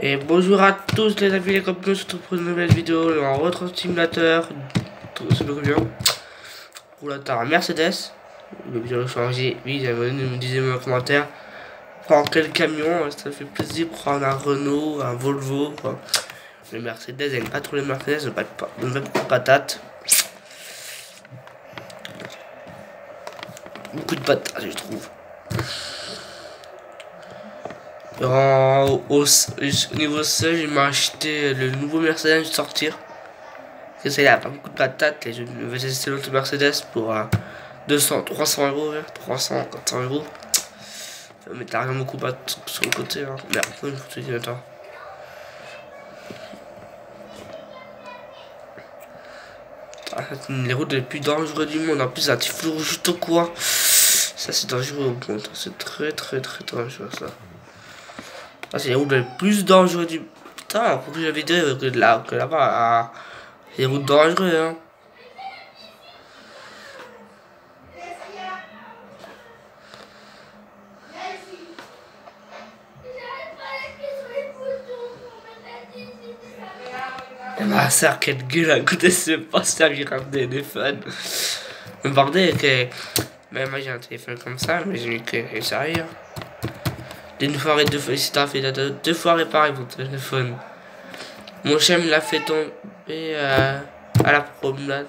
Et bonjour à tous les amis, les copains, je se retrouve pour une nouvelle vidéo en retro simulateur. C'est beaucoup bien. Roulateur Mercedes. Le bien changer. Oui, me disait dans les commentaires. Prendre quel camion, ça fait plaisir. Prendre un Renault, un Volvo. Quoi. Le Mercedes, j'aime pas trop les Mercedes, ne pas beaucoup de patates. Beaucoup de patates, je trouve. Au niveau seul, il m'a acheté le nouveau Mercedes de sortir. Parce que ça, il a pas beaucoup de patates. Et je vais tester l'autre Mercedes pour 300 euros, 300, 400 euros. Mais t'as rien beaucoup pas sur le côté. Hein. Merde, il faut te dire, attends. Les routes les plus dangereuses du monde. En plus, un petit flou juste au coin. Ça, c'est dangereux au monde. C'est très dangereux, ça. Ah, c'est les routes les plus dangereuses du... Putain, faut que j'avais dit que là-bas, c'est les routes dangereuses, hein. Ma soeur, quelle gueule à côté, c'est pas servir un téléphone. Me bordel, que... Même moi j'ai un téléphone comme ça, mais j'ai mis que sérieux. D'une fois et deux fois, si t'as fait deux fois réparer mon téléphone. Mon chien me l'a fait tomber à la promenade.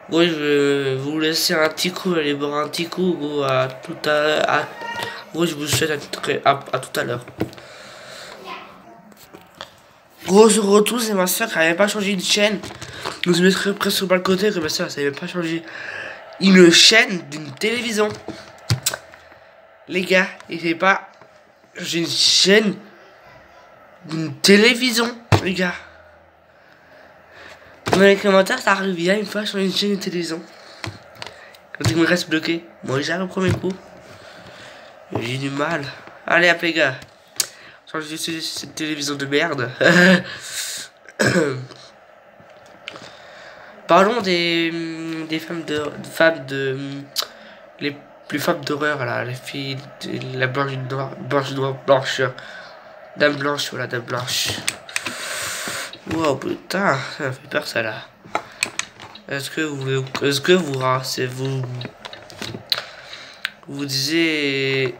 Oui, je vais vous laisser un petit coup, aller boire un petit coup, gros, à tout à l'heure. Gros, je vous souhaite à tout à l'heure. Gros, je retourne, c'est ma soeur qui n'avait pas changé une chaîne. Donc je mettrai presque sur le côté que ma soeur ça n'avait pas changé une chaîne d'une télévision. Les gars, il fait pas changer une chaîne d'une télévision, les gars. Dans les commentaires, ça arrive bien une fois changer une chaîne de télévision. Quand il me reste bloqué, moi j'arrive au premier coup. J'ai du mal. Allez hop les gars. Changer cette télévision de merde. Parlons des femmes de les plus femmes d'horreur là, les filles de la blancheur. Dame blanche, voilà, dame blanche. Wow, putain, ça fait peur ça là. Est-ce que vous disiez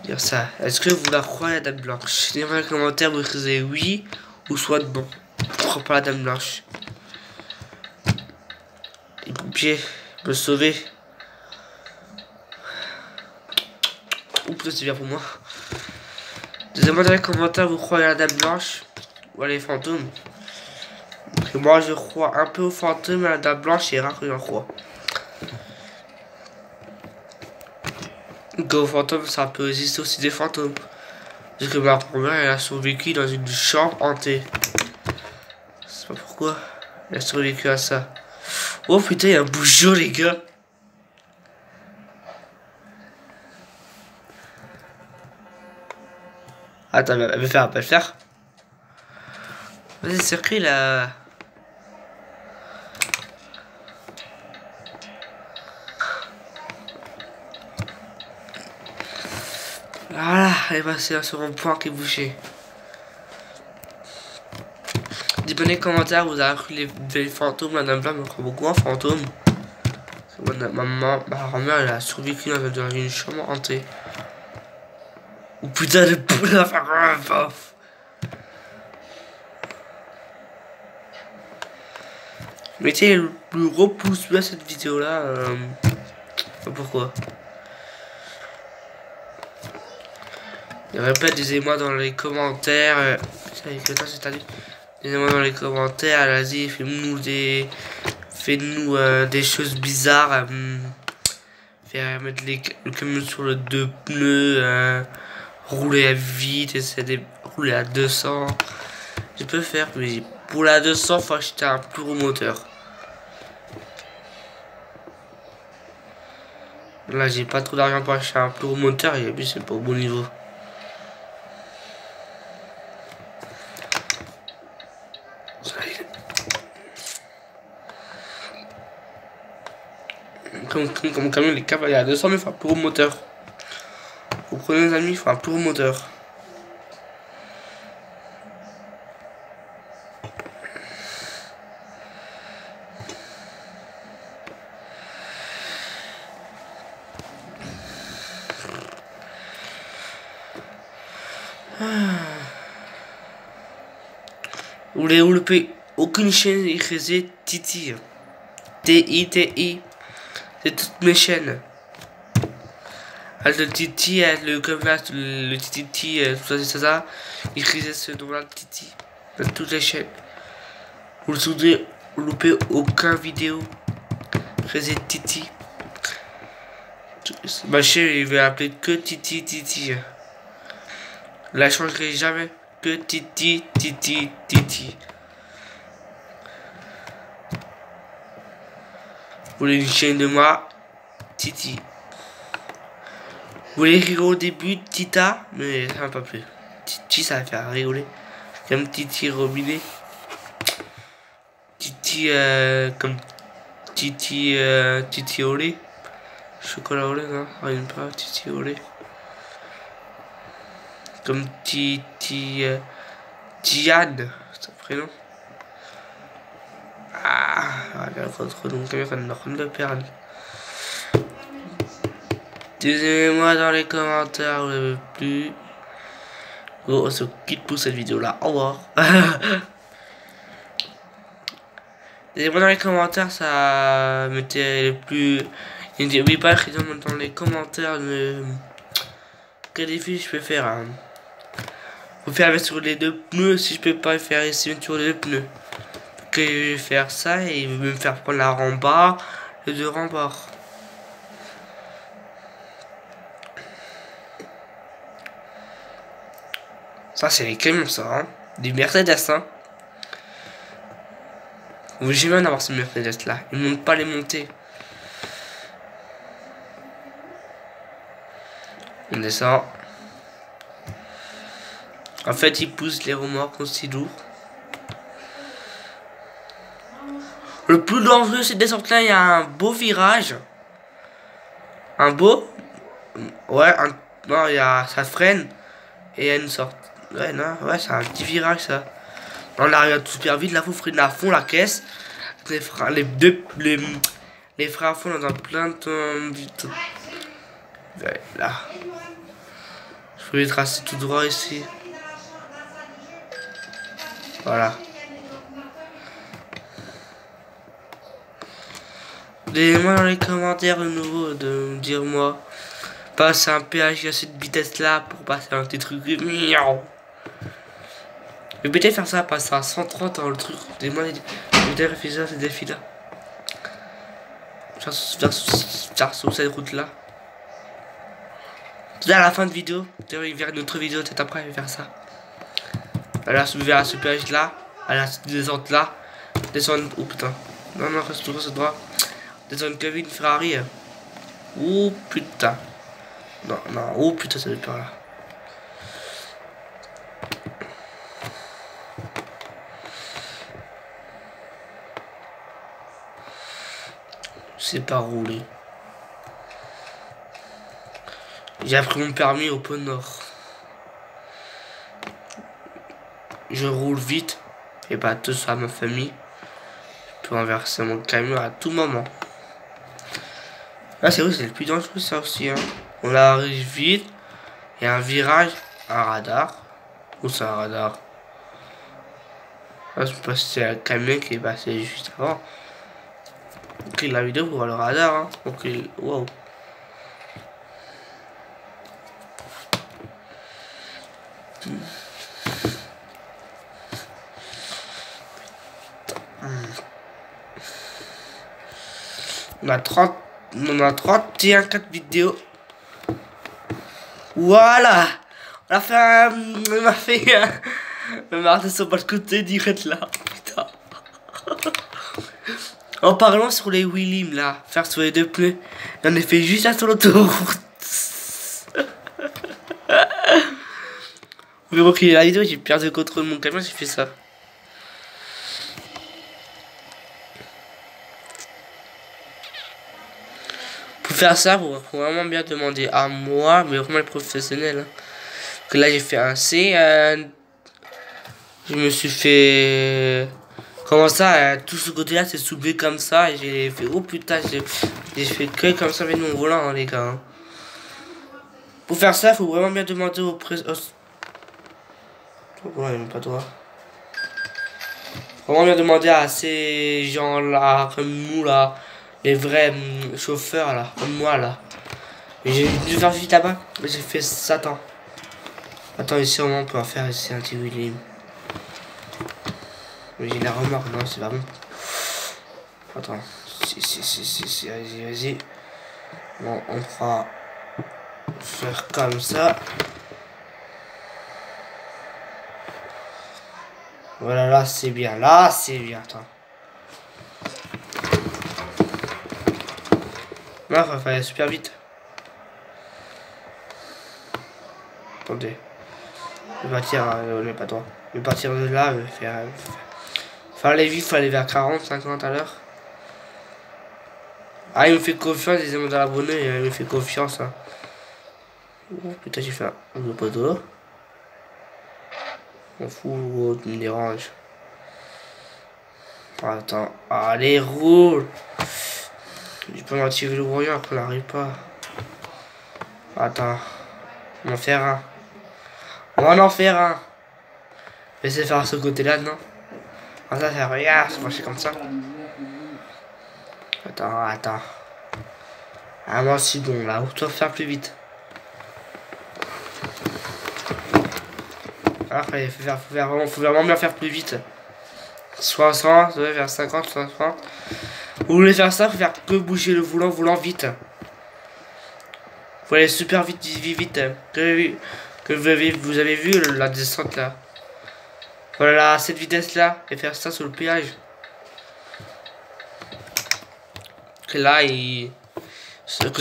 dire ça? Est-ce que vous la croyez la dame blanche? Dites-moi dans les commentaires, vous écrivez oui ou soit non. Pourquoi pas la dame blanche? Les pompiers me sauver. Oups, c'est bien pour moi. Dites-moi dans les commentaires, vous croyez à la dame blanche ou à les fantômes? Parce que moi, je crois un peu aux fantômes, mais à la dame blanche, c'est rare que j'en crois. Aux fantômes, ça peut exister aussi des fantômes. Parce que ma grand-mère, elle a survécu dans une chambre hantée. Je sais pas pourquoi. Elle a survécu à ça. Oh putain, il y a un bougeon, les gars. Attends, elle va le faire. Vas-y, circuit là. Voilà, elle va passer sur un point qui est bouché. Dites-moi dans les commentaires, vous avez cru les fantômes, la dame blanche me croit beaucoup en fantôme. Ma grand-mère, elle a survécu dans une chambre hantée. Oh putain de poule à faire un paf. Mettez le gros pouce bleu à cette vidéo là. Pourquoi? Et répète, disez-moi dans les commentaires. Disez-moi dans les commentaires, vas-y, fais-nous des choses bizarres. Faire mettre le camion sur le deux pneus, rouler à vite, essayer de rouler à 200. Je peux faire, mais pour la 200, faut acheter un plus gros moteur. Là, j'ai pas trop d'argent pour acheter un plus gros moteur et puis c'est pas au bon niveau. Comme camion, les câbles à 200, mais il faut un plus gros moteur. Vous comprenez les amis, il faut un tour moteur. Vous voulez louper aucune chaîne écrasée Titi. T-I-T-I. C'est toutes mes chaînes. Avec le Titi, avec le comme là, le Titi, tout ça, écrisez ce nom-là, Titi. Dans toutes les chaînes. Vous ne voulez louper aucun vidéo. Écrisez Titi. Ma chaîne, il va appeler que Titi Titi. La changerai jamais. Que Titi Titi Titi. Vous voulez une chaîne de moi? Titi. Vous voulez rigoler au début? Tita? Mais ça va pas plus. Titi, ça va faire rigoler. Comme Titi Robinet. Titi, comme Titi, Titi au lait. Chocolat au lait, non? Rien pas, Titi au lait. Comme Titi, Tiane, c'est son prénom. Ah, votre nom, comme le perdre. Dites-moi dans les commentaires, vous n'avez plus. Bon, on se quitte pour cette vidéo là. Au revoir. Dites-moi dans les commentaires, ça m'était le plus. N'oubliez pas d'écrire dans les commentaires quel défi je peux faire. Hein. Vous faire sur les deux pneus si je peux pas faire ici sur les deux pneus. Que je vais faire ça et il veut me faire prendre la rempart, les deux remparts. Ça c'est les camions ça, hein. Des Mercedes hein. Vous jamais en avoir ces Mercedes là. Ils ne montent pas les monter. On descend. En fait ils poussent les remorques aussi lourds. Le plus dangereux c'est descendre là, il y a un beau virage. Un beau. Ouais, non, il y a. Ça freine. Et il y a une sorte. Ouais, non, ouais, c'est un petit virage ça. On arrive tout super vite, là, faut freiner à fond la caisse. Les freins, les freins à fond dans plein de temps. Vite. Ouais, là. Je peux les tracer tout droit ici. Voilà. Dites-moi dans les commentaires de nouveau de me dire moi. Passer un péage à cette vitesse là pour passer un petit truc. Miaou. Je vais peut-être faire ça, passer à 130 dans le truc. Dis-moi, peut-être faire ces défis là. Faire sur cette route là. Tout à la fin de vidéo. Il va y avoir une autre vidéo, peut-être après, je vais faire ça. Alors, je vais à ce péage là. À la descente là. Descendre. Oh putain. Non, non, reste droit. Descendre Kevin Ferrari. Oh putain. Non, non, oh putain, ça va par là. C'est pas rouler. J'ai appris mon permis au Pôle Nord. Je roule vite et pas tout ça à ma famille. Je peux renverser mon camion à tout moment. Là, c'est vrai, c'est le plus dangereux, ça aussi. Hein. On arrive vite. Il y a un virage, un radar. Où c'est un radar? Là, je pense que c'est un camion qui est passé juste avant. On clique la vidéo pour voir le radar. Hein. Ok, wow. On a 31 4 vidéos. Voilà. On a fait un... On m'a fait un... marteau sur le côté direct là. Putain. En parlant sur les wheelies là. Faire sur les deux pneus. J'en ai fait juste là sur l'autoroute. Vous pouvez reculer la vidéo. J'ai perdu le contrôle de mon camion. J'ai fait ça. Pour faire ça, faut vraiment bien demander à moi, mais vraiment le professionnel. Hein. Que là, j'ai fait un C. Je me suis fait... Comment ça, tout ce côté-là, c'est soulevé comme ça. Et j'ai fait, oh putain, j'ai fait que comme ça avec mon volant, hein, les gars. Hein. Pour faire ça, faut vraiment bien demander au président. Ouais, même pas toi. Vraiment bien demander à ces gens-là, comme nous, là. Les vrais chauffeurs, là. Comme moi, là. J'ai dû faire vite là-bas. J'ai fait ça, attends. Attends, ici, on peut en faire ici un petit William. Mais j'ai la remorque, non, c'est pas bon. Attends. Si, vas-y. Bon, on fera faire comme ça. Voilà, là, c'est bien. Là, c'est bien. Attends. Là, il va faire super vite. Attendez. Je vais partir, pas toi. Je vais partir de là, je vais faire... Faut aller vite, faut aller vers 40, 50 à l'heure. Ah, il me fait confiance, les amis dans l'abonné, il me fait confiance. Hein. Oh, putain, j'ai fait un poteau. On fout, oh, tu me déranges. Attends, allez, roule. Je peux m'activer le brouillard, qu'on n'arrive pas. Attends, on va en faire un. On va en faire un. Laissez faire ce côté-là, non? Ah, ça, ça regarde, c'est marché comme ça. Attends. Ah, moi, c'est bon, là, où tu vas faire plus vite. Après, faut vraiment bien faire plus vite. 60, vers 50, 60. Vous voulez faire ça, faut faire que bouger le volant vite. Faut aller super vite, vite. Que vous avez vu la descente là. Voilà, cette vitesse là, et faire ça sur le péage. Que là, que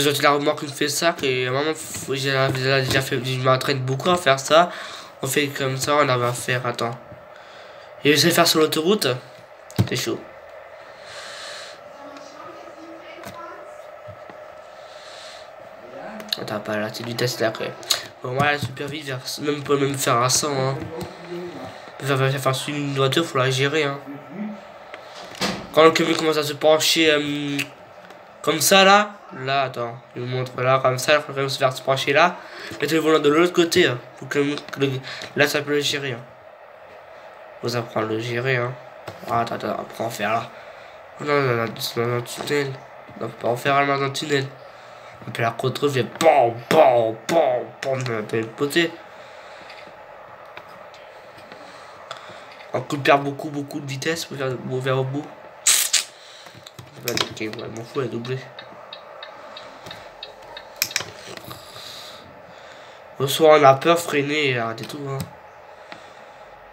j'ai la remorque qui fait ça, que vraiment, j'ai déjà fait, je m'entraîne beaucoup à faire ça. On fait comme ça, on va faire, attends. Et je sais faire sur l'autoroute, c'est chaud. Attends, pas là, c'est du test là, après. Bon, voilà, super vite, même pour même faire à 100, hein. Faire une voiture, faut la gérer, hein. Quand le camion commence à se pencher comme ça, là, attends, je vous montre là, comme ça, il faut se faire se pencher là. Mettez le volant de l'autre côté, hein. Faut que là, ça peut le gérer, hein. Faut apprendre à le gérer, hein. Ah, attends, après en faire là. Non, c'est dans un tunnel. Non, faut pas en faire là dans un tunnel. Et puis la contre fait BAM de l'autre côté. On peut perdre beaucoup de vitesse pour vers au bout. Ok, ouais, m'en fous, elle est doublée. Au soir, on a peur, freiner, arrêtez tout. Hein.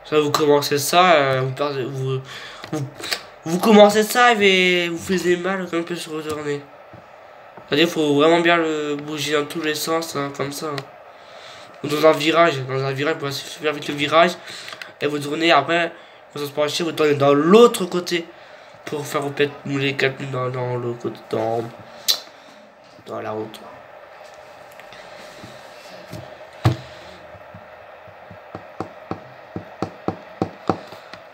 Ça, vous commencez ça, vous commencez ça et vous faisiez mal quand on peut se retourner. C'est-à-dire qu'il faut vraiment bien le bouger dans tous les sens, hein, comme ça. Hein. Dans un virage, vous passez super vite le virage et vous tournez après, vous se penchez, vous tournez dans l'autre côté pour faire peut-être les calculs dans le côté dans la route.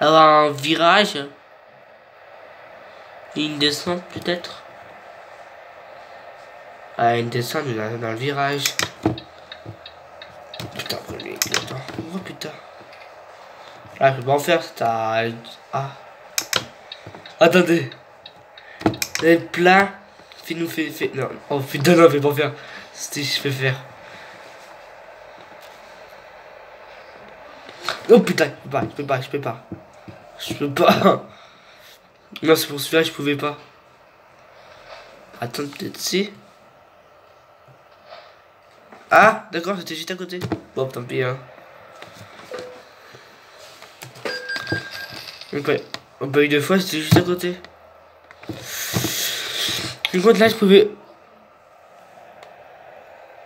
Alors un virage et une descente peut-être. Ah, une descente dans le virage. Putain, attends. Oh putain. Là, je peux pas en faire, c'est à... Ah. Attendez. C'est plein. Fait. Non. Oh putain, non, je vais pas en faire. C'était je peux faire. Oh putain, je peux pas. Non, c'est pour celui-là, je pouvais pas. Attends, peut-être si. Ah, d'accord, c'était juste à côté. Bon, tant pis, hein. Donc, ouais. On pas eu deux fois, c'était juste à côté. Du coup, là, je pouvais.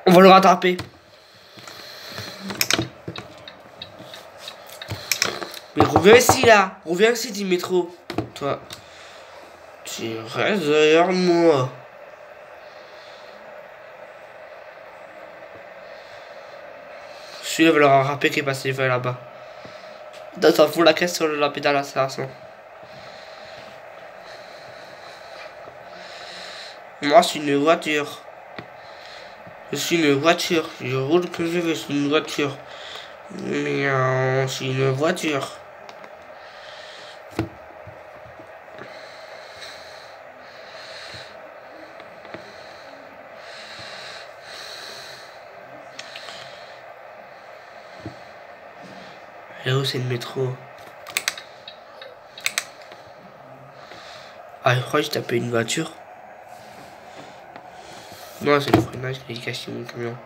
On va le rattraper. Mais reviens ici, là. Reviens ici, Dimitro. Toi. Tu restes derrière moi. Celui-là va leur rappeler qui est passé là-bas. Attends, faut la caisse sur la pédale d'accélération. Moi, c'est une voiture. Je suis une voiture. Je roule comme je veux, je suis une voiture. Mais je suis une voiture. Et où c'est le métro? Ah, je crois que j'ai tapé une voiture. Non, c'est le freinage qui a caché mon camion.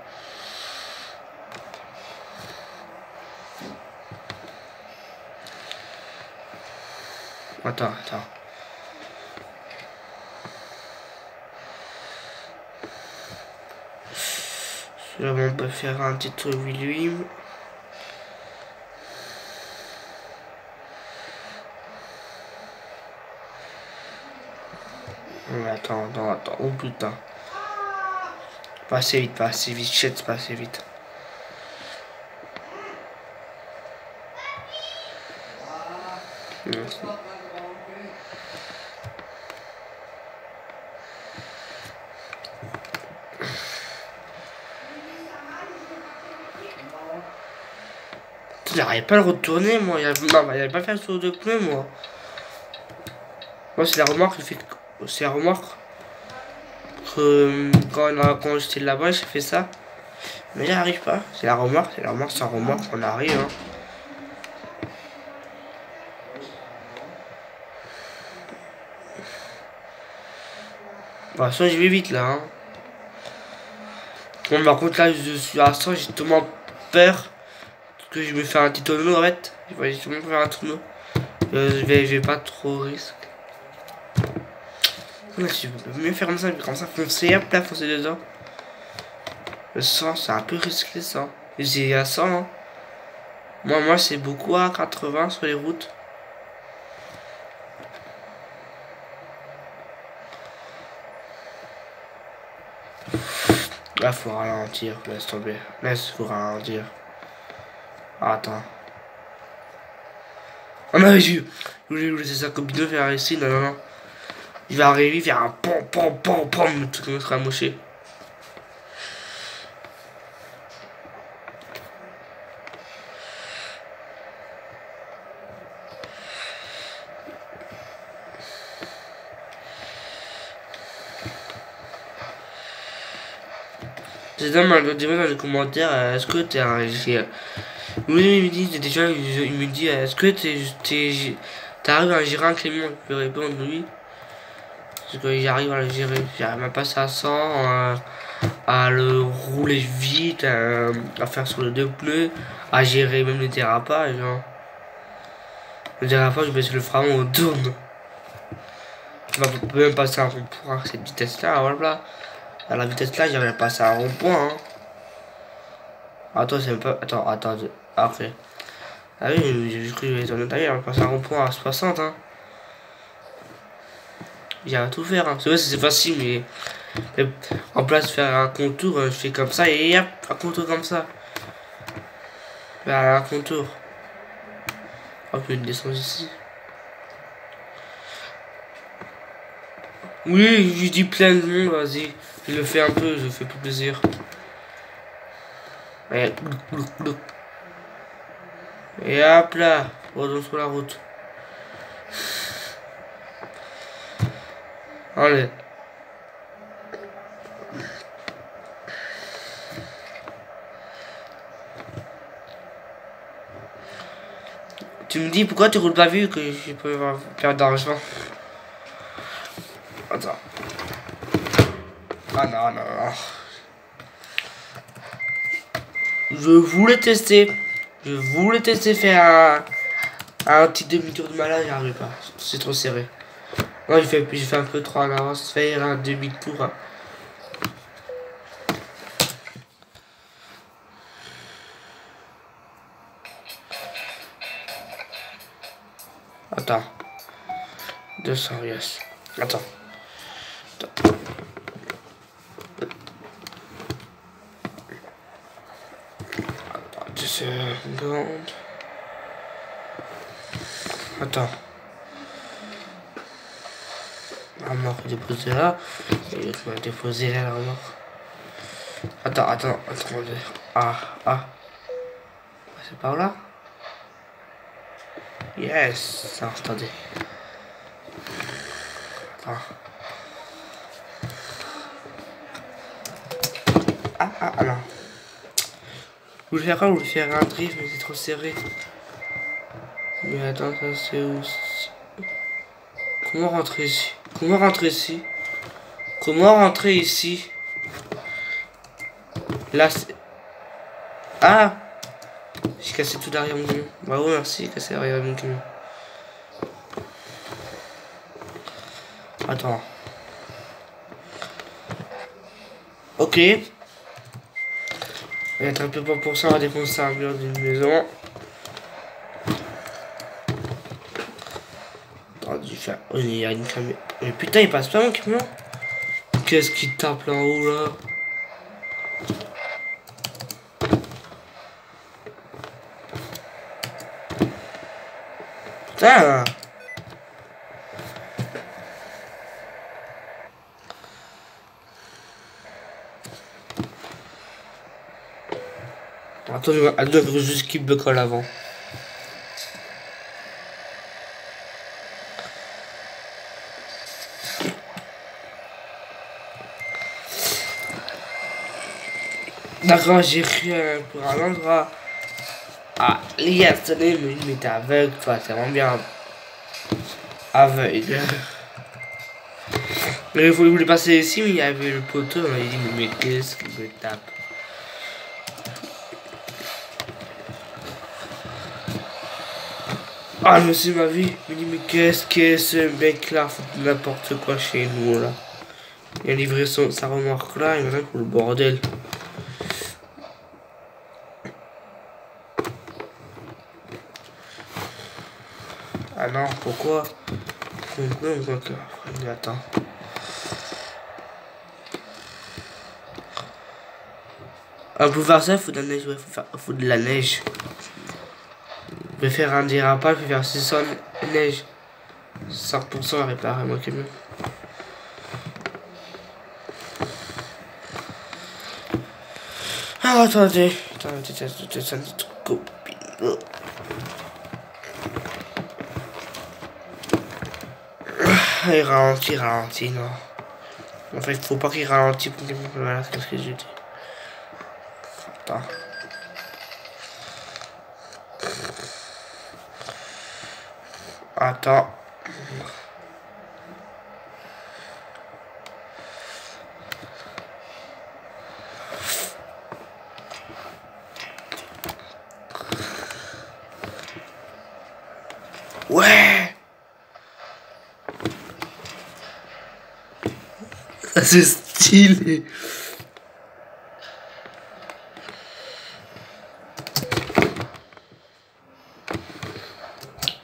Attends. Là, on peut faire un petit truc lui. Attends. Oh putain. Pas assez vite. Shit, pas assez vite. Merci. J'arrive pas à le retourner, moi. J'arrive pas à faire le saut de pneu, moi. Moi, c'est la remarque qui fait. C'est la remarque que quand j'étais là-bas, j'ai fait ça. Mais j'arrive pas. C'est la remarque, sans remarque, on arrive. Hein. De toute façon, je vais vite là. Hein. Bon, par contre, là, je suis à 100, j'ai tellement peur que je me fais un petit tonneau en fait. Je vais justement faire un tonneau. Je vais pas trop risquer. Ouais, je peux mieux faire comme ça, foncer, hop là, foncer dedans. Le 100, c'est un peu risqué ça. J'ai à 100. Hein. Moi c'est beaucoup à 80 sur les routes. Là, faut ralentir, laisse tomber. Faut ralentir. Ah, attends. Oh non, j'ai laissé ça comme vidéo faire ici, non. Il va arriver, faire un pom, le truc sera moché. C'est dommage, dis-moi dans les commentaires, est-ce que t'es un GR? Oui, il me dit, déjà, il me dit, est-ce que t'arrives à gérer un camion? Je peux répondre oui. Parce que j'arrive à le gérer, j'arrive à passer à 100, à le rouler vite, à faire sur les deux pneus, à gérer même les dérapages. Hein. Le dérapage, je baisse le frein, on tourne. On peut même passer un rond-point à cette vitesse-là, voilà. À la vitesse là, j'arrive à passer un rond-point. Hein. Attends, c'est pas. Attends. Ah, ok. Ah oui, j'ai cru que j'allais tailler, on va passer un rond-point à 60. Hein. J'arrive à tout faire. Hein. C'est vrai, c'est facile, mais en place de faire un contour, je fais comme ça et hop, un contour comme ça. Un contour. Hop, une descente ici. Oui, je dis plein de monde, vas-y. Je le fais un peu, je fais pour plaisir. Et hop là, retourne sur la route. Allez. Tu me dis pourquoi tu roules pas vu que je peux perdre d'argent. Attends. Ah non. Je voulais tester faire un petit demi-tour de malade, j'arrive pas. C'est trop serré. Moi j'ai fait un peu trop en avance, faire un demi-tour. Hein. Attends. 200, yes. Attends. seconde. Attends. La remorque est déposée là. Et l'autre m'a déposé là la remorque. Attends. Ah. C'est par là? Yes. Non, attendez. Attends. Ah non. Je voulais faire un drift, mais c'est trop serré. Mais attends, ça c'est où? Comment rentrer ici? Comment rentrer ici? Là c'est... Ah! J'ai cassé tout derrière mon camion. Bravo, merci, j'ai cassé derrière mon camion. Attends. Ok. Il y a 33% à défoncer un mur d'une maison. Attends, du faire. Oh, il y a une camion. Mais putain, il passe pas mon camion. Qu'est-ce qui tape là en haut là? Putain! Attends, elle doit juste keep le col avant. D'accord, j'ai cru pour un endroit. Ah, les gars, tenez, mais t'es aveugle, toi, c'est vraiment bien. Aveugle. Mais il voulait passer ici, mais il y avait le poteau, on m'a dit, mais qu'est-ce qu'il me tape? Ah, je me suis ma vie. Je me dis, mais qu'est-ce que ce mec là fout n'importe quoi chez nous là. Il a livré sa remorque là, il me pour le bordel. Ah non, pourquoi? Attends. Un boulevard ça, il faut de la neige, ouais, faut de la neige. Je vais faire un dérapage, je vais faire 600 neige. 5% à réparer mon camion. Ah, attendez, ça notre copine. Il ralentit, non. En fait, il faut pas qu'il ralentisse pour qu'il me voilà, c'est ce que j'ai dit. Attends. Attends. Ouais. Ça c'est stylé.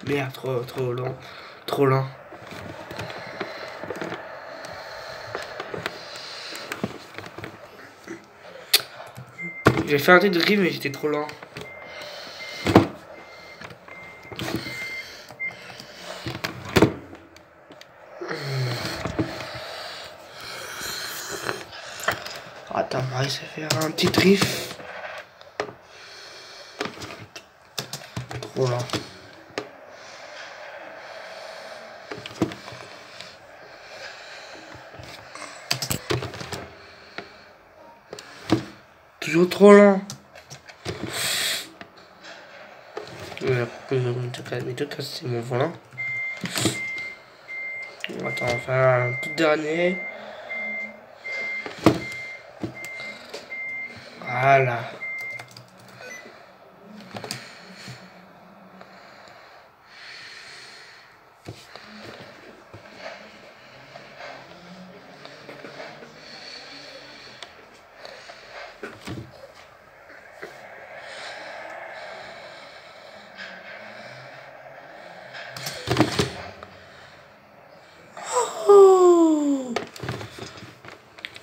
Merde, trop lent. Trop lent. J'ai fait un truc de drift mais j'étais trop lent. Attends, on va essayer de faire un petit drift. Trop lent. Toujours trop lent. Mais tout cas, c'est mon volant. Attends, on va faire un tout dernier. Voilà.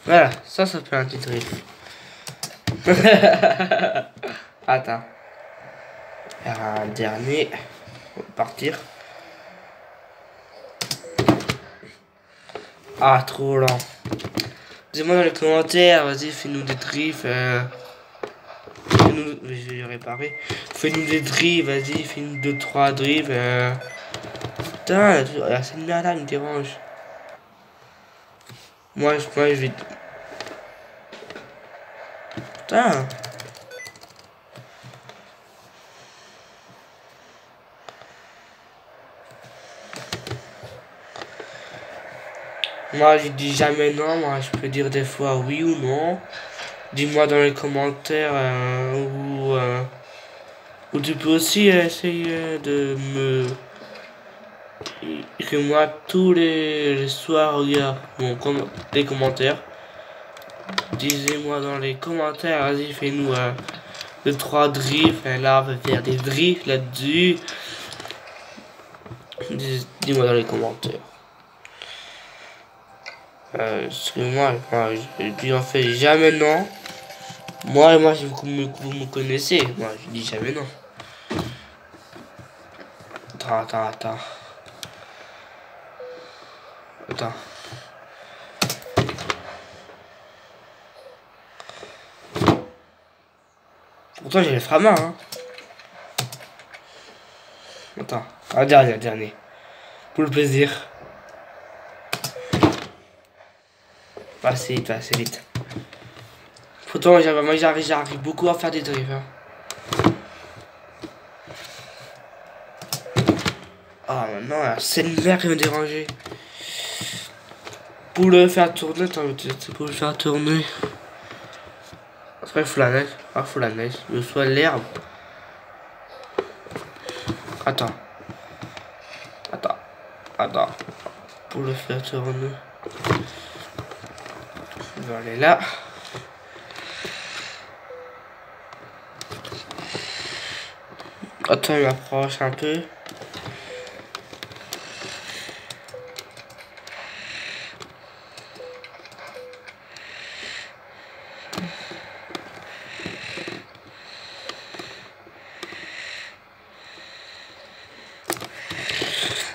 Voilà, ça fait un petit drift. Attends. faire un dernier. On va partir. Ah, trop lent. Dis-moi dans les commentaires, vas-y, fais-nous des drifts. Je vais réparer. Fais-nous des drifts, vas-y, fais-nous 2-3 drifts. Putain, la scène là, me dérange. Moi, je vais. Putain. Moi, je dis jamais non. Moi, je peux dire des fois oui ou non. Dis-moi dans les commentaires ou tu peux aussi essayer de me. Que moi, tous les soirs, regarde les commentaires. Disez-moi dans les commentaires, vas-y, fais-nous 2-3 drifts. Là, on va faire des drifts là-dessus. Dis-moi dans les commentaires. Parce que moi je dis en fait jamais non. Moi, vous me connaissez. Moi, je dis jamais non. Attends. Pourtant, j'ai le frama, hein. Attends. Un dernier. Pour le plaisir. Va assez vite. Pourtant, moi, j'arrive beaucoup à faire des drifts, hein. Ah, maintenant, c'est le vert qui me dérangeait. Pour le faire tourner, pour le faire tourner. Après, il faut la neige. Ah, faut la neige. Le soit l'herbe. Attends. Pour le faire tourner. Je vais aller là. Attends, il m'approche un peu.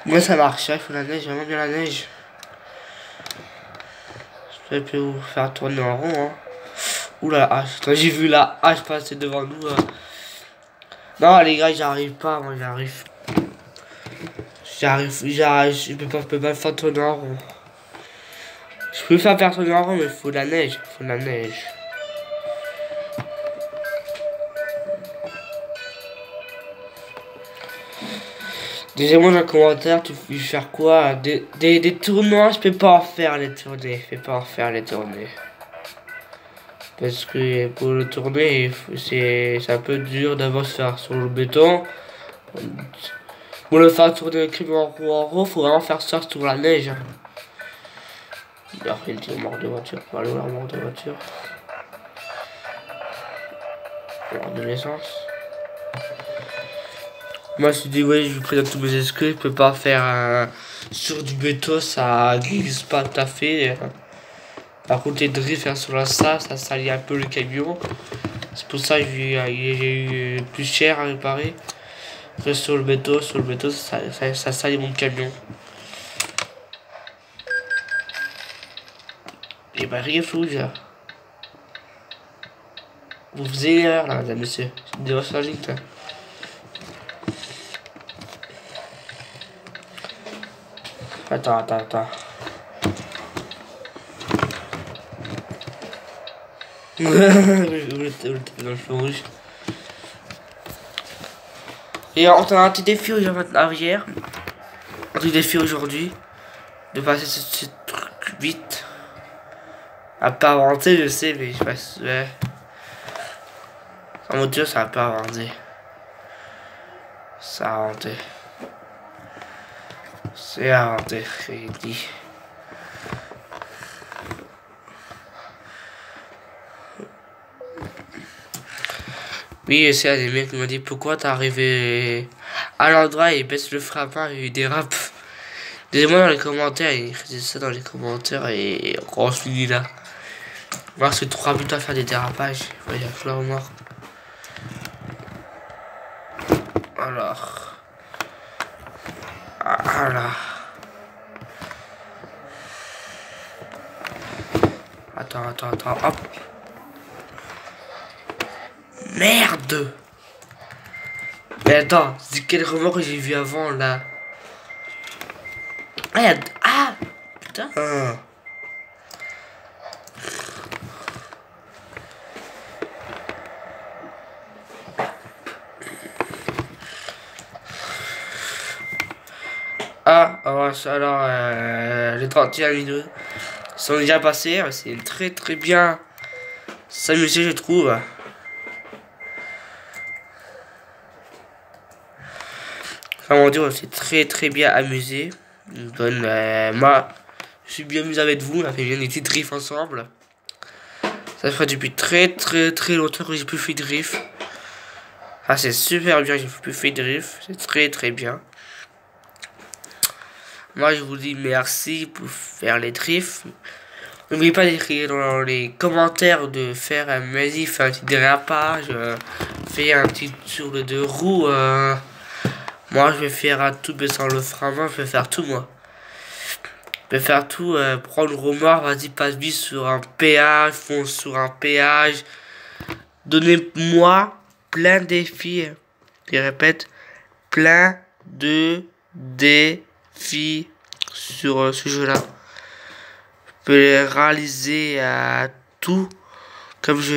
Moi ça marche, il faut la neige, vraiment bien la neige. Je peux vous faire tourner en rond, hein. Oula, la hache. J'ai vu la hache passer devant nous. Non les gars, j'arrive pas, moi j'arrive. Je peux pas le faire tourner en rond. Je peux faire tourner en rond, mais il faut de la neige. Dis-moi dans les commentaires, tu veux faire quoi? Des tournois, je peux pas en faire les tournées. Parce que pour le tourner, c'est un peu dur d'abord se faire sur le béton. Pour le faire tourner le crime en rond, faut vraiment faire ça sur la neige. Il y a une mort de voiture. On va aller voir mort de voiture. Mort de l'essence. Moi je dis ouais, je vous présente tous mes excuses, je peux pas faire sur du béton, ça glisse pas tout à fait. Par contre les drifts faire sur la ça salit un peu le camion. C'est pour ça que j'ai eu plus cher à réparer. Après sur le béton, ça salit mon camion. Et bah rien fou là. Vous faisiez une erreur là, mesdames et messieurs. C'est des recherches là. Attends. Dans le feu rouge. Et on a un petit défi arrière. Un petit défi aujourd'hui. De passer ce truc vite. À pas avancer, je sais, mais je passe. Ouais. En moteur, ça va pas avancer. Ça a inventé. C'est inventé, j'ai dit. Oui, c'est des mecs qui m'ont dit pourquoi t'es arrivé à l'endroit et baisse le frappin et il dérape. Dites-moi dans les commentaires, écrivez ça dans les commentaires et on se finit là. Moi, c'est 3 minutes à faire des dérapages. Il va y avoir mort. Alors. Voilà. Attends, hop. Merde! Mais attends, c'est quel remords que j'ai vu avant là? Ah, putain! Alors, les 31 minutes sont déjà passés. C'est très bien s'amuser, je trouve. Enfin, mon dieu, c'est très bien amusé. Moi, je suis bien amusé avec vous. On a fait bien des petits drifts ensemble. Ça fait depuis très longtemps que j'ai plus fait de drift. Ah, c'est super bien, j'ai plus fait de drift. C'est très bien. Moi, je vous dis merci pour faire les drifts. N'oubliez pas d'écrire dans les commentaires de faire un petit dérapage, faire un petit tour de 2 roues. Moi, je vais faire un tout baissant le frein. Moi, je vais faire tout, moi. Je vais faire tout, prendre le remords, vas-y, passe vite sur un péage, fonce sur un péage. Donnez-moi plein de défis. Je répète, plein de défis sur ce jeu-là. Je peux les réaliser à tout comme je